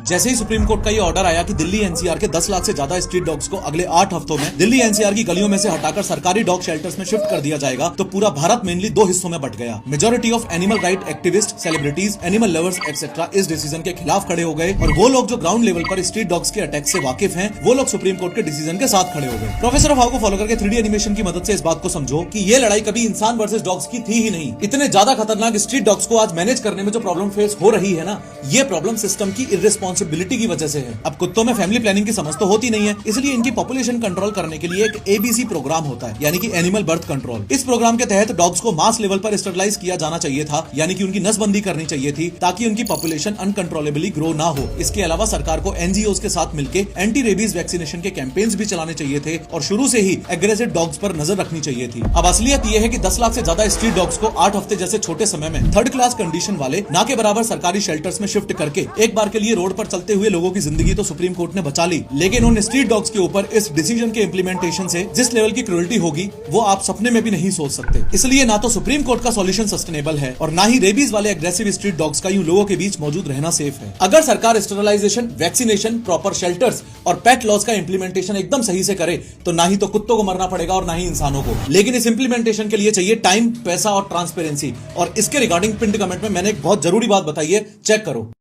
जैसे ही supreme court का ये ऑर्डर आया कि दिल्ली एनसीआर के 10 लाख से ज्यादा स्ट्रीट डॉग्स को अगले 8 हफ्तों में दिल्ली एनसीआर की गलियों में से हटाकर सरकारी डॉग शेल्टर्स में शिफ्ट कर दिया जाएगा, तो पूरा भारत मेनली 2 हिस्सों में बट गया। Majority of animal right activist, celebrities, animal lovers etcetera इस डिसीजन के खिलाफ खड़े हो गए, और वो लोग जो ग्राउंड लेवल पर स्ट्रीट डॉग्स के अटैक से वाकिफ हैं, वो लोग सुप्रीम कोर्ट के डिसीजन के साथ खड़े हो गए। प्रोफेसर ऑफ हाउ को फॉलो करके 3D एनिमेशन की मदद से इस बात को समझो कि ये लड़ाई कभी इंसान वर्सेस डॉग्स की थी ही नहीं। इतने ज्यादा खतरनाक स्ट्रीट डॉग्स को आज मैनेज करने में जो प्रॉब्लम फेस हो रही है ना, ये प्रॉब्लम सिस्टम की इर्रेस्पॉन्सिबिलिटी की वजह से है। अब कुत्तों में फैमिली प्लानिंग की समझ तो होती नहीं है, इसलिए इनकी पॉपुलेशन कंट्रोल करने के लिए एक ABC प्रोग्राम होता है, यानी कि एनिमल बर्थ कंट्रोल। इस प्रोग्राम के तहत डॉग्स को मास लेवल पर स्टरलाइज किया जाना चाहिए था, यानी कि उनकी नसबंदी करनी चाहिए थी, ताकि उनकी पॉपुलेशन अनकंट्रोलेबली ग्रो ना हो। इसके अलावा सरकार को NGOs के साथ मिलकर एंटी रेबीज वैक्सीनेशन के कैंपेन्स भी चलाने चाहिए थे, और शुरू से ही एग्रेसिव डॉग्स पर नजर रखनी चाहिए थी। अब असलियत यह है कि 10 लाख से ज्यादा स्ट्रीट डॉग्स को 8 हफ्ते जैसे छोटे समय में थर्ड क्लास कंडीशन वाले ना के बराबर सरकारी शेल्टर्स में शिफ्ट करके एक बार के लिए रोड पर चलते हुए लोगों की जिंदगी तो सुप्रीम कोर्ट ने बचा ली, लेकिन उन स्ट्रीट डॉग्स के ऊपर इस डिसीजन के इंप्लीमेंटेशन से जिस लेवल की क्रूरल्टी होगी वो आप सपने में भी नहीं सोच सकते। इसलिए ना तो सुप्रीम कोर्ट का सॉल्यूशन सस्टेनेबल है, और ना ही रेबीज वाले एग्रेसिव स्ट्रीट डॉग्स का यूं लोगों के बीच मौजूद रहना सेफ है। अगर सरकार स्टरलाइजेशन, वैक्सीनेशन, प्रॉपर शेल्टर्स और पेट लॉज का इंप्लीमेंटेशन एकदम सही से करे, तो ना ही तो कुत्तों को मरना पड़ेगा और ना ही इंसानों को। लेकिन इस इंप्लीमेंटेशन के लिए चाहिए टाइम, पैसा और ट्रांसपेरेंसी, और इसके रिगार्डिंग पिंड कमेंट में मैंने एक बहुत जरूरी बात बताई है, चेक करो।